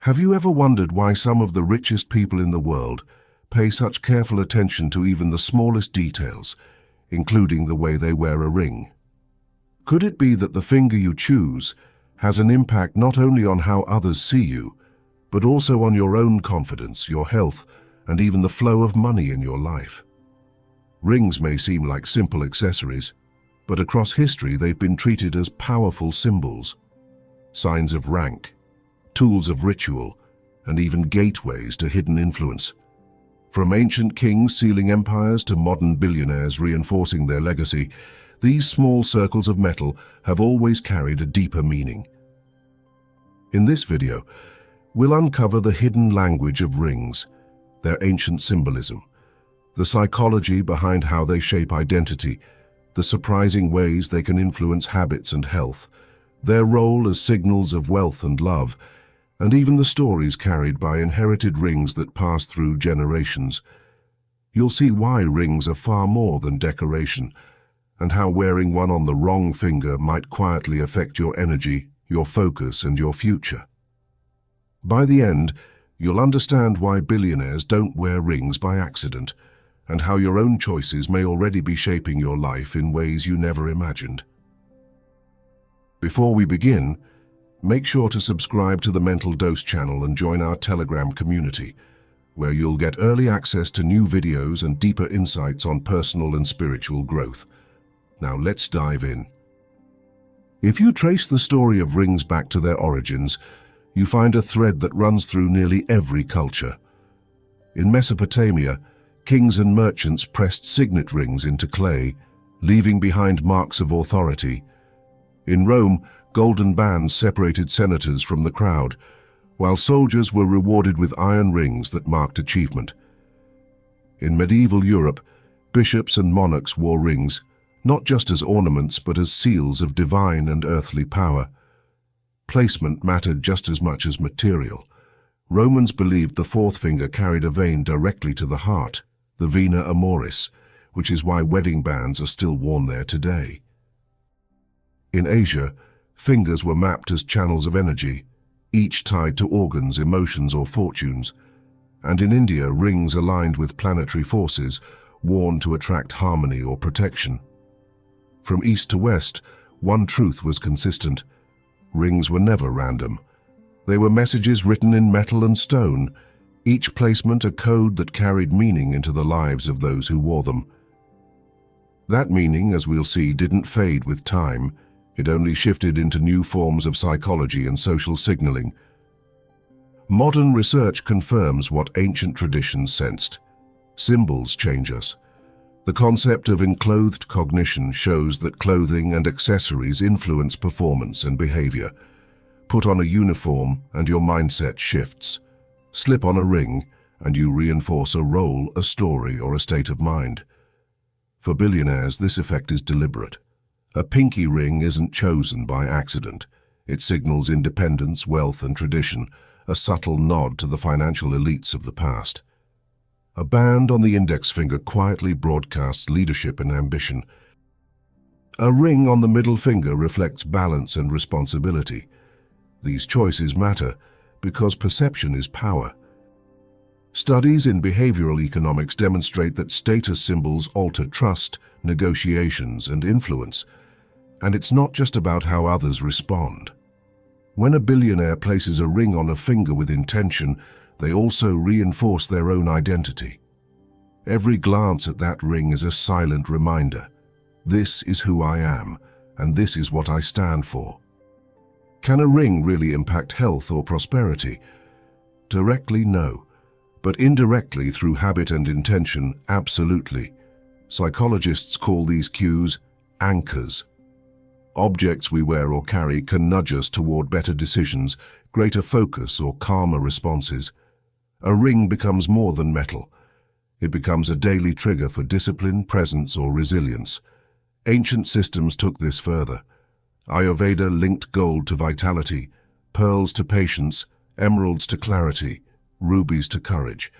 Have you ever wondered why some of the richest people in the world pay such careful attention to even the smallest details, including the way they wear a ring? Could it be that the finger you choose has an impact not only on how others see you, but also on your own confidence, your health, and even the flow of money in your life? Rings may seem like simple accessories, but across history they've been treated as powerful symbols, signs of rank, tools of ritual, and even gateways to hidden influence. From ancient kings sealing empires to modern billionaires reinforcing their legacy, these small circles of metal have always carried a deeper meaning. In this video, we'll uncover the hidden language of rings, their ancient symbolism, the psychology behind how they shape identity, the surprising ways they can influence habits and health, their role as signals of wealth and love, and even the stories carried by inherited rings that pass through generations. You'll see why rings are far more than decoration, and how wearing one on the wrong finger might quietly affect your energy, your focus, and your future. By the end, you'll understand why billionaires don't wear rings by accident, and how your own choices may already be shaping your life in ways you never imagined. Before we begin, make sure to subscribe to the Mental Dose channel and join our Telegram community, where you'll get early access to new videos and deeper insights on personal and spiritual growth. Now let's dive in. If you trace the story of rings back to their origins, you find a thread that runs through nearly every culture. In Mesopotamia, kings and merchants pressed signet rings into clay, leaving behind marks of authority. In Rome, golden bands separated senators from the crowd, while soldiers were rewarded with iron rings that marked achievement. In medieval Europe, bishops and monarchs wore rings, not just as ornaments but as seals of divine and earthly power. Placement mattered just as much as material. Romans believed the fourth finger carried a vein directly to the heart, the vena amoris, which is why wedding bands are still worn there today. In Asia, fingers were mapped as channels of energy, each tied to organs, emotions, or fortunes. And in India, rings aligned with planetary forces, worn to attract harmony or protection. From east to west, one truth was consistent. Rings were never random. They were messages written in metal and stone, each placement a code that carried meaning into the lives of those who wore them. That meaning, as we'll see, didn't fade with time. It only shifted into new forms of psychology and social signaling. Modern research confirms what ancient traditions sensed. Symbols change us. The concept of enclothed cognition shows that clothing and accessories influence performance and behavior. Put on a uniform and your mindset shifts. Slip on a ring and you reinforce a role, a story, or a state of mind. For billionaires, this effect is deliberate. A pinky ring isn't chosen by accident. It signals independence, wealth, and tradition, a subtle nod to the financial elites of the past. A band on the index finger quietly broadcasts leadership and ambition. A ring on the middle finger reflects balance and responsibility. These choices matter because perception is power. Studies in behavioral economics demonstrate that status symbols alter trust, negotiations, and influence. And it's not just about how others respond. When a billionaire places a ring on a finger with intention, they also reinforce their own identity. Every glance at that ring is a silent reminder. This is who I am, and this is what I stand for. Can a ring really impact health or prosperity? Directly, no. But indirectly, through habit and intention, absolutely. Psychologists call these cues anchors. Objects we wear or carry can nudge us toward better decisions, greater focus, or calmer responses. A ring becomes more than metal. It becomes a daily trigger for discipline, presence, or resilience. Ancient systems took this further. Ayurveda linked gold to vitality, pearls to patience, emeralds to clarity, rubies to courage.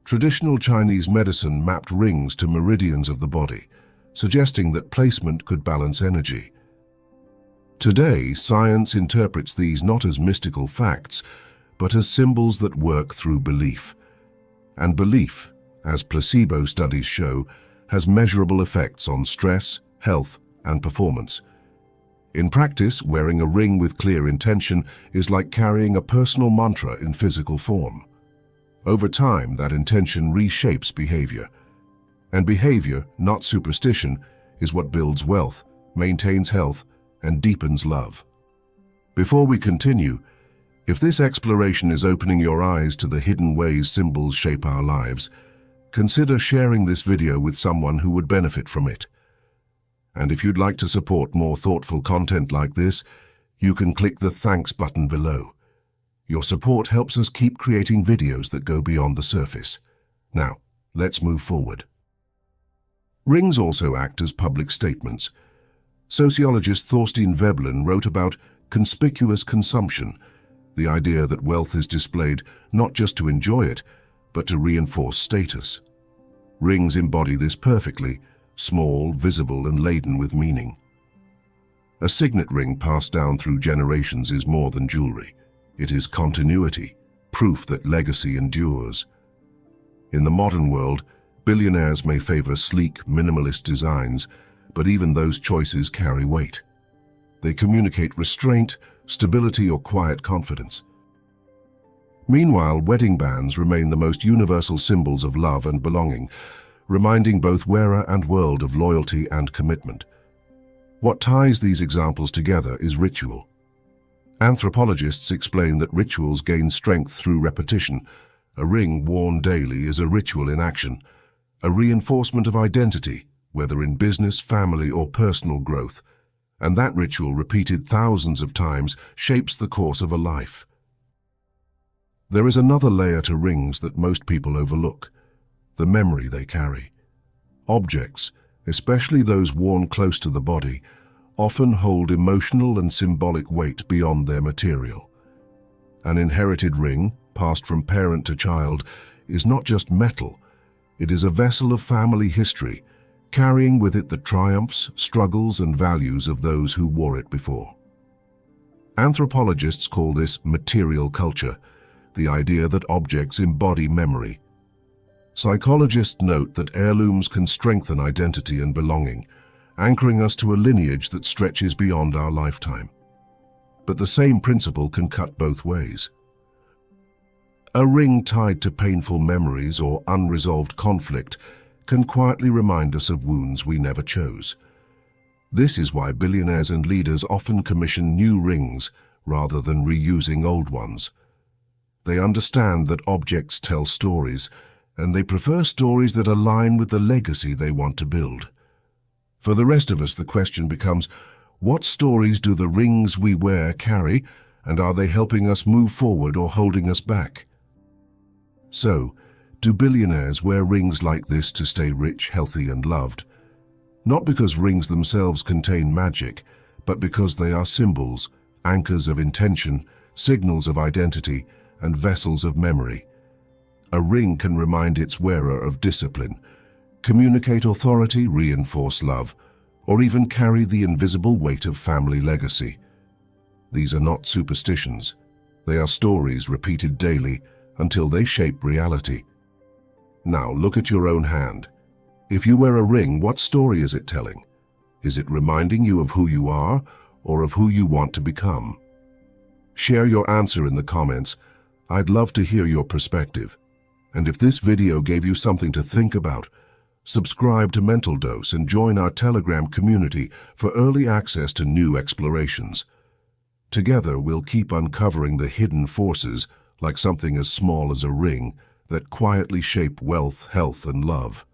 Traditional Chinese medicine mapped rings to meridians of the body, suggesting that placement could balance energy. Today, science interprets these not as mystical facts, but as symbols that work through belief. And belief, as placebo studies show, has measurable effects on stress, health, and performance. In practice, wearing a ring with clear intention is like carrying a personal mantra in physical form. Over time, that intention reshapes behavior. And behavior, not superstition, is what builds wealth, maintains health, and deepens love. Before we continue, if this exploration is opening your eyes to the hidden ways symbols shape our lives, consider sharing this video with someone who would benefit from it. And if you'd like to support more thoughtful content like this, you can click the thanks button below. Your support helps us keep creating videos that go beyond the surface. Now, let's move forward. Rings also act as public statements. Sociologist Thorstein Veblen wrote about conspicuous consumption, the idea that wealth is displayed not just to enjoy it, but to reinforce status. Rings embody this perfectly, small, visible, and laden with meaning. A signet ring passed down through generations is more than jewelry. It is continuity, proof that legacy endures. In the modern world, billionaires may favor sleek, minimalist designs, but even those choices carry weight. They communicate restraint, stability, or quiet confidence. Meanwhile, wedding bands remain the most universal symbols of love and belonging, reminding both wearer and world of loyalty and commitment. What ties these examples together is ritual. Anthropologists explain that rituals gain strength through repetition. A ring worn daily is a ritual in action, a reinforcement of identity, whether in business, family, or personal growth. And that ritual, repeated thousands of times, shapes the course of a life. There is another layer to rings that most people overlook: the memory they carry. Objects, especially those worn close to the body, often hold emotional and symbolic weight beyond their material. An inherited ring, passed from parent to child, is not just metal. It is a vessel of family history, carrying with it the triumphs, struggles, and values of those who wore it before. Anthropologists call this material culture, the idea that objects embody memory. Psychologists note that heirlooms can strengthen identity and belonging, anchoring us to a lineage that stretches beyond our lifetime. But the same principle can cut both ways. A ring tied to painful memories or unresolved conflict can quietly remind us of wounds we never chose. This is why billionaires and leaders often commission new rings rather than reusing old ones. They understand that objects tell stories, and they prefer stories that align with the legacy they want to build. For the rest of us, the question becomes, what stories do the rings we wear carry, and are they helping us move forward or holding us back? So, do billionaires wear rings like this to stay rich, healthy, and loved? Not because rings themselves contain magic, but because they are symbols, anchors of intention, signals of identity, and vessels of memory. A ring can remind its wearer of discipline, communicate authority, reinforce love, or even carry the invisible weight of family legacy. These are not superstitions. They are stories repeated daily until they shape reality. Now look at your own hand. If you wear a ring, what story is it telling? Is it reminding you of who you are or of who you want to become? Share your answer in the comments. I'd love to hear your perspective. And if this video gave you something to think about, subscribe to Mental Dose and join our Telegram community for early access to new explorations. Together, we'll keep uncovering the hidden forces, like something as small as a ring, that quietly shape wealth, health, and love.